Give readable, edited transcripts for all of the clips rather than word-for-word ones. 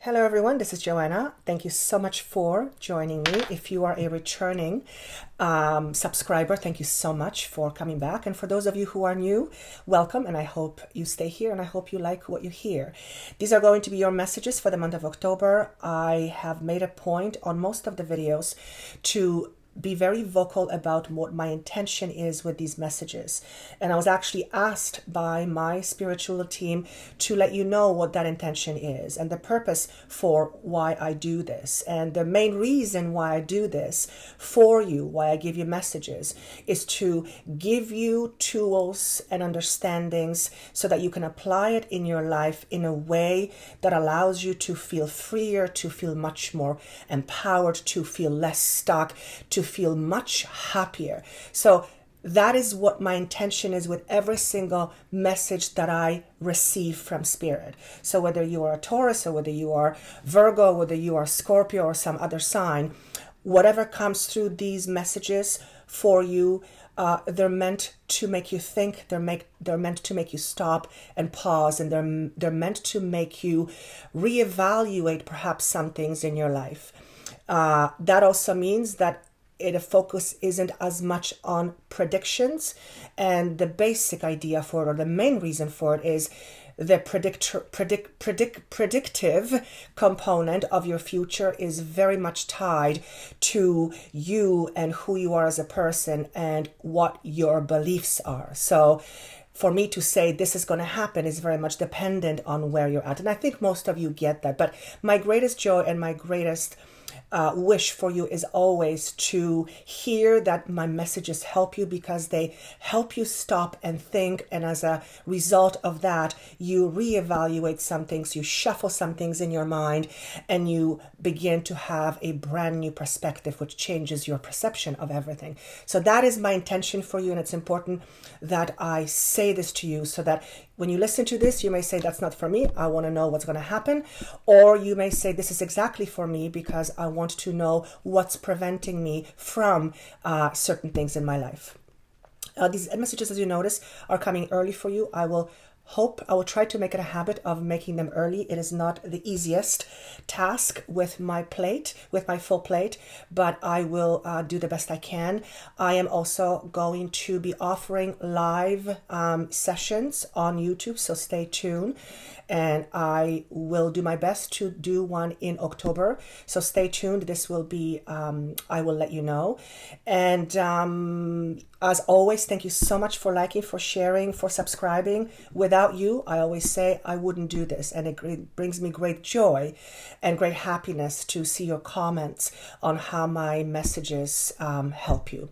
Hello everyone, this is Joanna. Thank you so much for joining me. If you are a returning subscriber, thank you so much for coming back. And for those of you who are new, welcome, and I hope you stay here and I hope you like what you hear. These are going to be your messages for the month of October. I have made a point on most of the videos to be very vocal about what my intention is with these messages. And I was actually asked by my spiritual team to let you know what that intention is and the purpose for why I do this. And the main reason why I do this for you, why I give you messages, is to give you tools and understandings so that you can apply it in your life in a way that allows you to feel freer, to feel much more empowered, to feel less stuck, to feel much happier. So that is what my intention is with every single message that I receive from Spirit. So whether you are a Taurus or whether you are Virgo, whether you are Scorpio or some other sign, whatever comes through these messages for you, they're meant to make you think, they're meant to make you stop and pause, and they're meant to make you reevaluate perhaps some things in your life. That also means that the focus isn't as much on predictions, and the basic idea for it, or the main reason for it, is the predictive component of your future is very much tied to you and who you are as a person and what your beliefs are. So for me to say this is going to happen is very much dependent on where you're at. And I think most of you get that. But my greatest joy and my greatest wish for you is always to hear that my messages help you, because they help you stop and think, and as a result of that you reevaluate some things, you shuffle some things in your mind, and you begin to have a brand new perspective which changes your perception of everything. So that is my intention for you, and it's important that I say this to you so that when you listen to this, you may say, that's not for me, I want to know what's going to happen. Or you may say, this is exactly for me because I want to know what's preventing me from certain things in my life. These messages, as you notice, are coming early for you. I will try to make it a habit of making them early. It is not the easiest task with my full plate, but I will do the best I can. I am also going to be offering live sessions on YouTube, so stay tuned. And I will do my best to do one in October. So stay tuned. This will be, I will let you know. And as always, thank you so much for liking, for sharing, for subscribing. Without you, I always say, I wouldn't do this. And it brings me great joy and great happiness to see your comments on how my messages help you.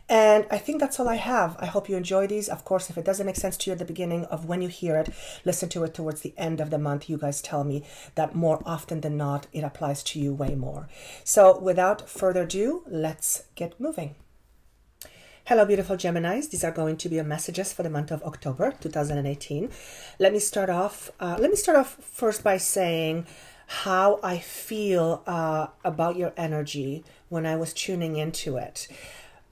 And I think that's all I have. I hope you enjoy these. Of course, if it doesn't make sense to you at the beginning of when you hear it, listen to it towards the end of the month. You guys tell me that more often than not, it applies to you way more. So without further ado, let's get moving. Hello, beautiful Geminis. These are going to be your messages for the month of October 2018. Let me start off first by saying how I feel about your energy when I was tuning into it.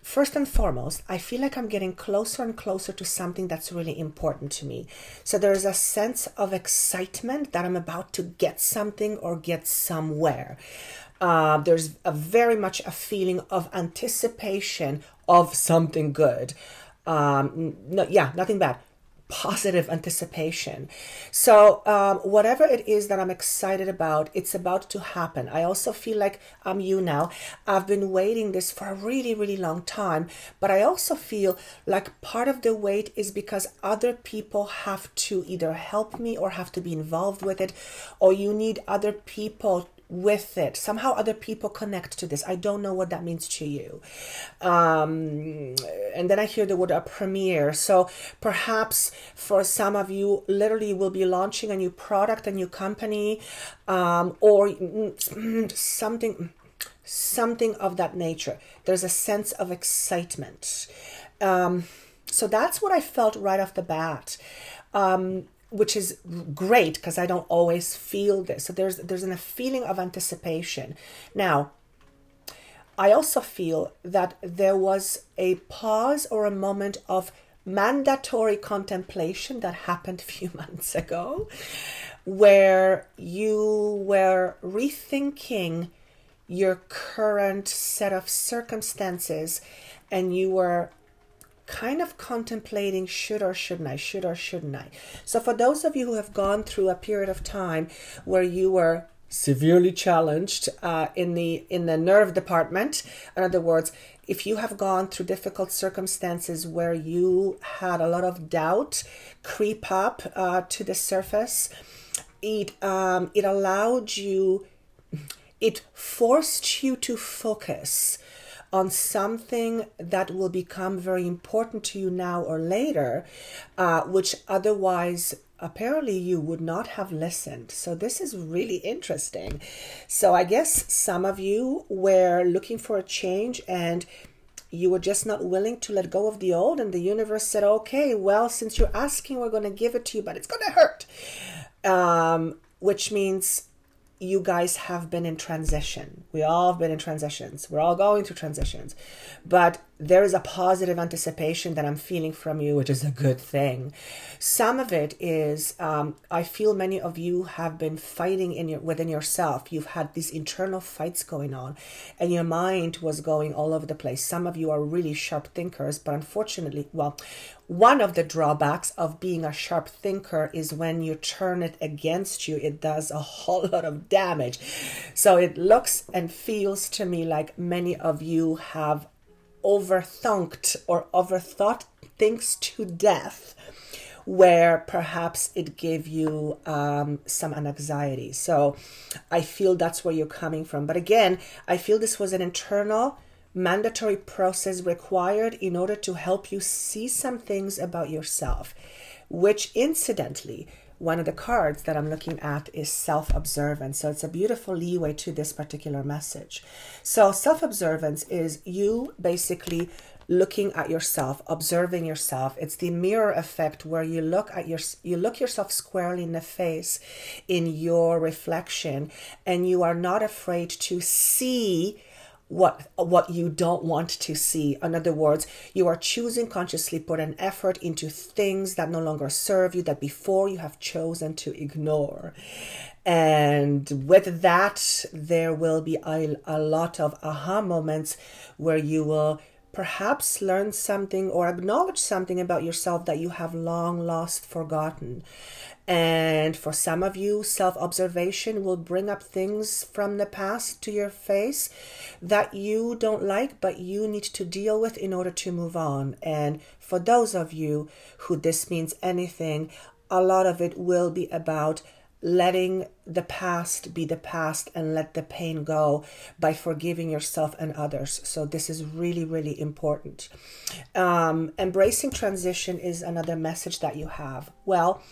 First and foremost, I feel like I'm getting closer and closer to something that's really important to me. So there's a sense of excitement that I'm about to get something or get somewhere. There's very much a feeling of anticipation of something good. Nothing bad. Positive anticipation. So whatever it is that I'm excited about, it's about to happen. I also feel like I'm you now. I've been waiting this for a really, really long time, but I also feel like part of the wait is because other people have to either help me or have to be involved with it, or you need other people with it. Somehow other people connect to this. I don't know what that means to you. And then I hear the word a premiere. So perhaps for some of you, literally will be launching a new product, a new company, or something of that nature. There's a sense of excitement. So that's what I felt right off the bat. Which is great because I don't always feel this. So there's a feeling of anticipation. Now, I also feel that there was a pause or a moment of mandatory contemplation that happened a few months ago. where you were rethinking your current set of circumstances, and you were kind of contemplating, should or shouldn't I, should or shouldn't I. So for those of you who have gone through a period of time where you were severely challenged in the nerve department, in other words, if you have gone through difficult circumstances where you had a lot of doubt creep up to the surface, it allowed you, it forced you to focus on something that will become very important to you now or later, which otherwise apparently you would not have listened. So this is really interesting. So I guess some of you were looking for a change and you were just not willing to let go of the old, and the universe said, okay, well, since you're asking, we're going to give it to you, but it's going to hurt. Which means you guys have been in transition. We all have been in transitions. We're all going through transitions. But there is a positive anticipation that I'm feeling from you, which is a good thing. Some of it is, I feel many of you have been fighting within yourself. You've had these internal fights going on, and your mind was going all over the place. Some of you are really sharp thinkers, but unfortunately, well, one of the drawbacks of being a sharp thinker is when you turn it against you, it does a whole lot of damage. So it looks and feels to me like many of you have overthunk or overthought things to death, where perhaps it gave you some anxiety. So I feel that's where you're coming from. But again, I feel this was an internal mandatory process required in order to help you see some things about yourself, which incidentally, one of the cards that I'm looking at is self-observance. So it's a beautiful leeway to this particular message. So self-observance is you basically looking at yourself, observing yourself. It's the mirror effect where you look yourself squarely in the face in your reflection, and you are not afraid to see what you don't want to see. In other words, you are choosing consciously put an effort into things that no longer serve you, that before you have chosen to ignore. And with that, there will be a lot of aha moments where you will perhaps learn something or acknowledge something about yourself that you have long lost, forgotten. And for some of you, self-observation will bring up things from the past to your face that you don't like, but you need to deal with in order to move on. And for those of you who this means anything, a lot of it will be about letting the past be the past and let the pain go by forgiving yourself and others. So this is really, really important. Embracing transition is another message that you have. Well,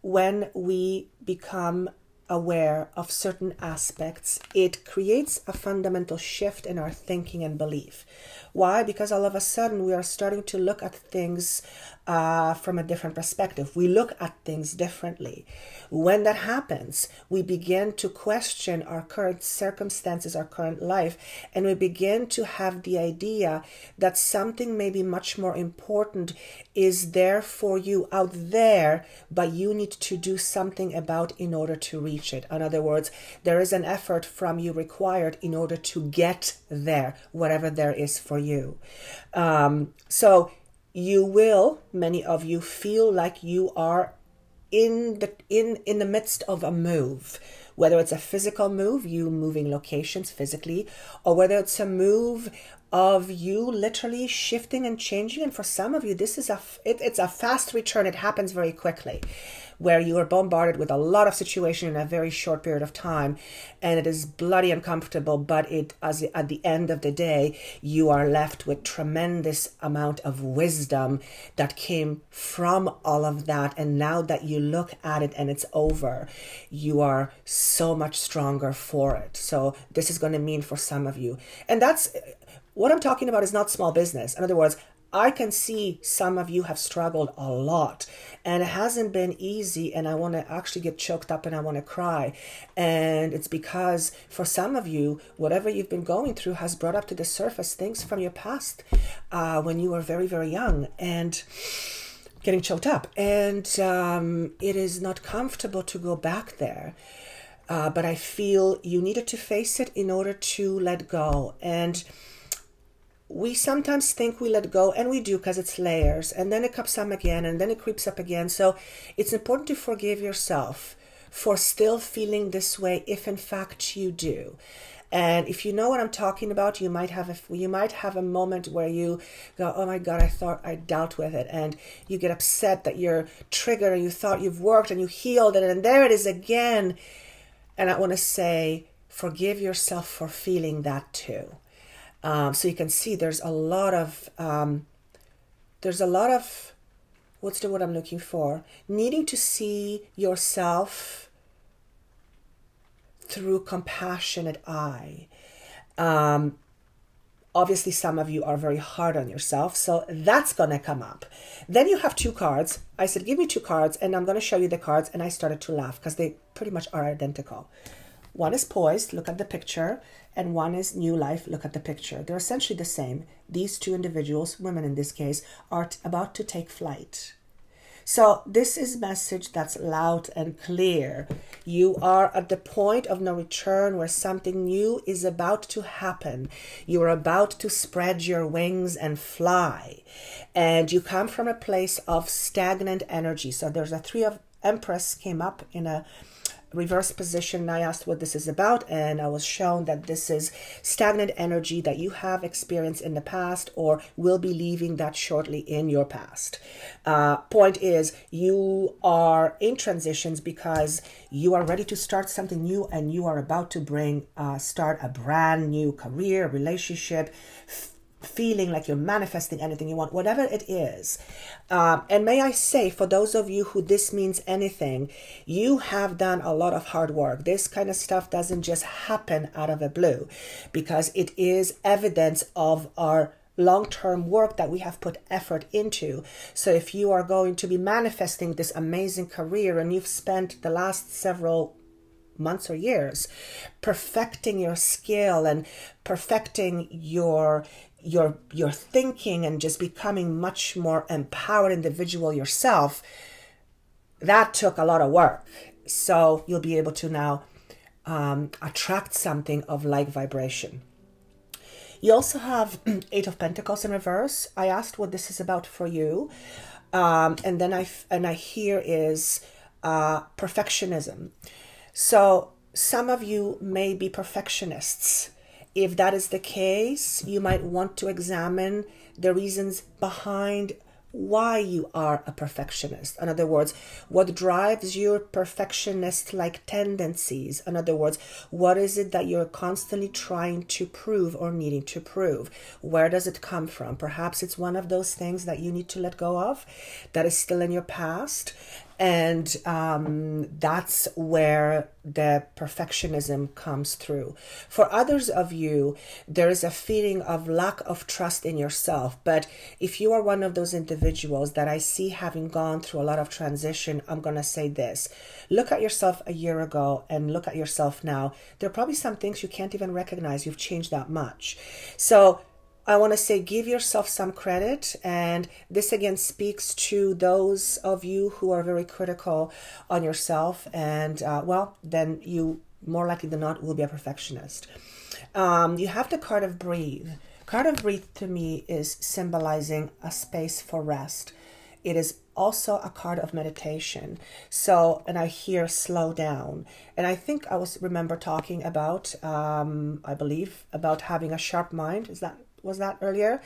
when we become aware of certain aspects, it creates a fundamental shift in our thinking and belief. Why? Because all of a sudden we are starting to look at things from a different perspective. We look at things differently. When that happens, we begin to question our current circumstances, our current life, and we begin to have the idea that something maybe much more important is there for you out there, but you need to do something about in order to reach it. In other words, there is an effort from you required in order to get there, whatever there is for you. So you will, many of you, feel like you are in the midst of a move, whether it's a physical move, you moving locations physically, or whether it's a move of you literally shifting and changing. And for some of you, this is it's a fast return. It happens very quickly, where you are bombarded with a lot of situation in a very short period of time, and it is bloody uncomfortable, but at the end of the day, you are left with tremendous amount of wisdom that came from all of that. And now that you look at it and it's over, you are so much stronger for it. So this is going to mean for some of you, and that's what I'm talking about, is not small business. In other words, I can see some of you have struggled a lot, and it hasn't been easy, and I want to actually get choked up and I want to cry. And it's because for some of you, whatever you've been going through has brought up to the surface things from your past when you were very, very young. And getting choked up. And it is not comfortable to go back there. But I feel you needed to face it in order to let go. And we sometimes think we let go, and we do, because it's layers, and then it comes up again, and then it creeps up again. So it's important to forgive yourself for still feeling this way, if in fact you do. And if you know what I'm talking about, you might have a moment where you go, oh my God, I thought I dealt with it. And you get upset that you're triggered, and you thought you've worked and you healed it, and there it is again. And I want to say, forgive yourself for feeling that too. So you can see there's a lot of, what's the word I'm looking for? Needing to see yourself through compassionate eye. Obviously, some of you are very hard on yourself, so that's going to come up. Then you have 2 cards. I said, give me 2 cards, and I'm going to show you the cards, and I started to laugh because they pretty much are identical. One is poised, look at the picture, and one is new life, look at the picture. They're essentially the same. These 2 individuals, women in this case, are about to take flight. So this is a message that's loud and clear. You are at the point of no return where something new is about to happen. You are about to spread your wings and fly. And you come from a place of stagnant energy. So there's a 3 of Empress came up in a reverse position. I asked what this is about, and I was shown that this is stagnant energy that you have experienced in the past or will be leaving that shortly in your past. Point is, you are in transitions because you are ready to start something new, and you are about to start a brand new career, relationship, feeling like you're manifesting anything you want, whatever it is. And may I say, for those of you who this means anything, you have done a lot of hard work. This kind of stuff doesn't just happen out of the blue, because it is evidence of our long-term work that we have put effort into. So if you are going to be manifesting this amazing career, and you've spent the last several months or years perfecting your skill and perfecting your thinking and just becoming much more empowered individual yourself, that took a lot of work. So you'll be able to now attract something of like vibration. You also have 8 of Pentacles in reverse. I asked what this is about for you, and then I hear is perfectionism. So some of you may be perfectionists. If that is the case, you might want to examine the reasons behind why you are a perfectionist. In other words, what drives your perfectionist-like tendencies? In other words, what is it that you're constantly trying to prove or needing to prove? Where does it come from? Perhaps it's one of those things that you need to let go of, that is still in your past. And that's where the perfectionism comes through. For others of you, there is a feeling of lack of trust in yourself. But if you are one of those individuals that I see having gone through a lot of transition, I'm going to say this. Look at yourself a year ago and look at yourself now. There are probably some things you can't even recognize. You've changed that much. So I want to say, give yourself some credit. And this again speaks to those of you who are very critical on yourself. And well, then you more likely than not will be a perfectionist. You have the card of breathe. Card of breathe to me is symbolizing a space for rest. It is also a card of meditation. So, and I hear slow down. And I think I remember talking about, I believe, about having a sharp mind. Was that earlier?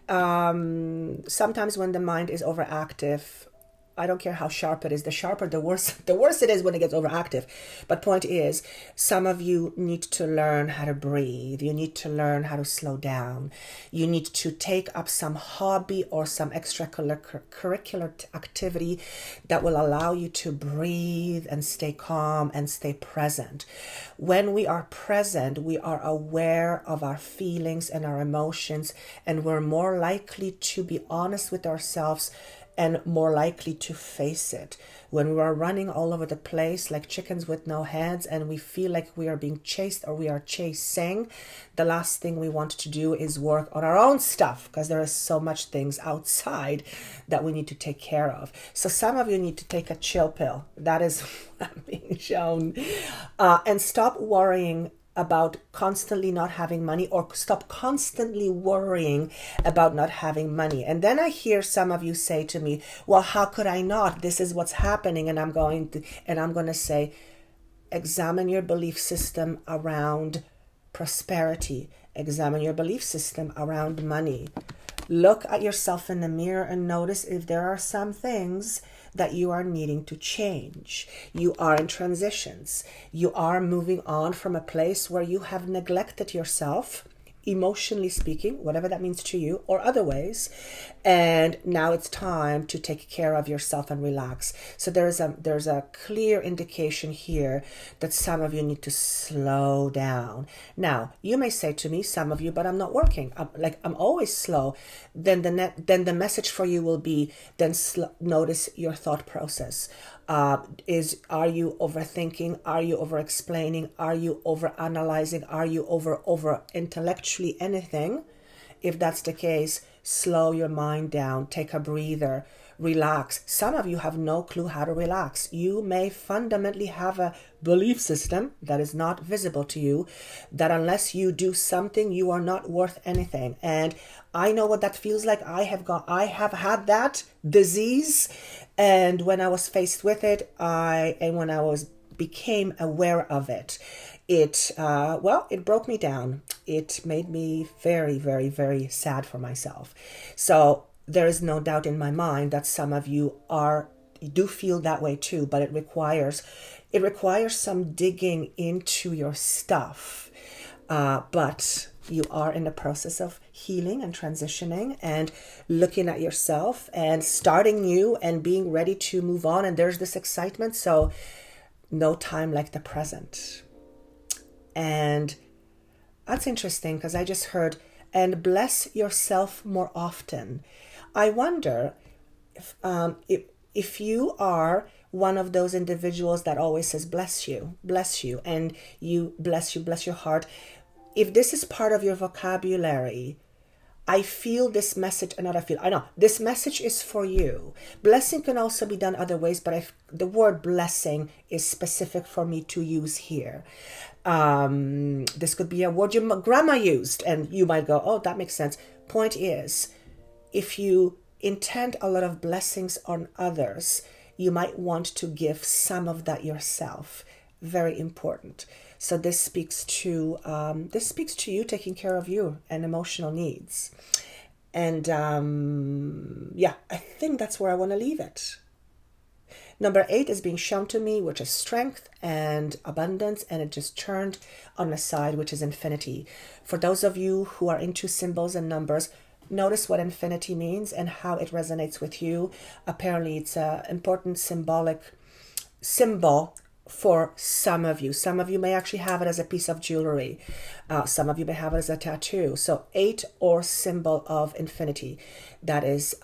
Sometimes when the mind is overactive, I don't care how sharp it is, the sharper, the worse it is when it gets overactive. But point is, some of you need to learn how to breathe. You need to learn how to slow down. You need to take up some hobby or some extracurricular activity that will allow you to breathe and stay calm and stay present. When we are present, we are aware of our feelings and our emotions, and we're more likely to be honest with ourselves and more likely to face it. When we are running all over the place like chickens with no heads and we feel like we are being chased or we are chasing, the last thing we want to do is work on our own stuff, because there are so much things outside that we need to take care of. So some of you need to take a chill pill. That is what I'm being shown. And stop worrying about constantly not having money, or stop constantly worrying about not having money. And then I hear some of you say to me, well, how could I not? This is what's happening. And I'm going to say, examine your belief system around prosperity. Examine your belief system around money. Look at yourself in the mirror and notice if there are some things that you are needing to change. You are in transitions. You are moving on from a place where you have neglected yourself, emotionally speaking, whatever that means to you, or other ways. And now it's time to take care of yourself and relax. So there's a clear indication here that some of you need to slow down. Now, you may say to me, some of you, but I'm not working. I'm always slow. Then the message for you will be, then notice your thought process. Are you overthinking? Are you over explaining? Are you over analyzing? Are you over intellectually anything? If that's the case, slow your mind down, take a breather, relax. Some of you have no clue how to relax. You may fundamentally have a belief system that is not visible to you, that unless you do something, you are not worth anything. And I know what that feels like. I have had that disease. And when I was faced with it, became aware of it, it broke me down. It made me very, very, very sad for myself. So there is no doubt in my mind that some of you do feel that way too, but it requires some digging into your stuff. But you are in the process of healing and transitioning and looking at yourself and starting new and being ready to move on. And there's this excitement. So no time like the present. And that's interesting, because I just heard, and bless yourself more often. I wonder if you are one of those individuals that always says, bless you, and you, bless your heart. If this is part of your vocabulary, I feel this message, I know this message is for you. Blessing can also be done other ways, but the word blessing is specific for me to use here. This could be a word your grandma used, and you might go, oh, that makes sense. Point is, if you intend a lot of blessings on others, you might want to give some of that yourself. Very important. So this speaks to you taking care of you and emotional needs. And I think that's where I want to leave it. Number 8 is being shown to me, which is strength and abundance, and it just turned on the side, which is infinity. For those of you who are into symbols and numbers, notice what infinity means and how it resonates with you. Apparently, it's an important symbol for some of you. Some of you may actually have it as a piece of jewelry. Some of you may have it as a tattoo. So 8 or symbol of infinity. That is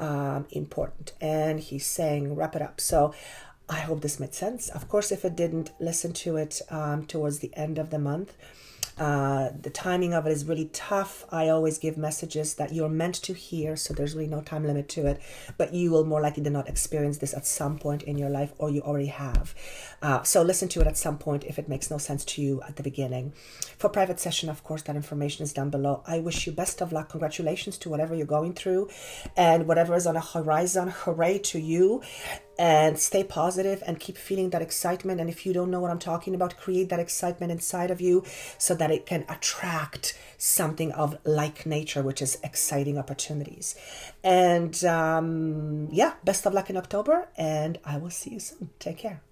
important. And he's saying, wrap it up. So I hope this made sense. Of course, if it didn't, listen to it towards the end of the month. The timing of it is really tough. I always give messages that you're meant to hear, so there's really no time limit to it, but you will more likely than not experience this at some point in your life, or you already have. So listen to it at some point if it makes no sense to you at the beginning. For private session, of course, that information is down below. I wish you best of luck. Congratulations to whatever you're going through, and whatever is on a horizon, hooray to you. And stay positive and keep feeling that excitement. And if you don't know what I'm talking about, create that excitement inside of you so that it can attract something of like nature, which is exciting opportunities. And best of luck in October, and I will see you soon. Take care.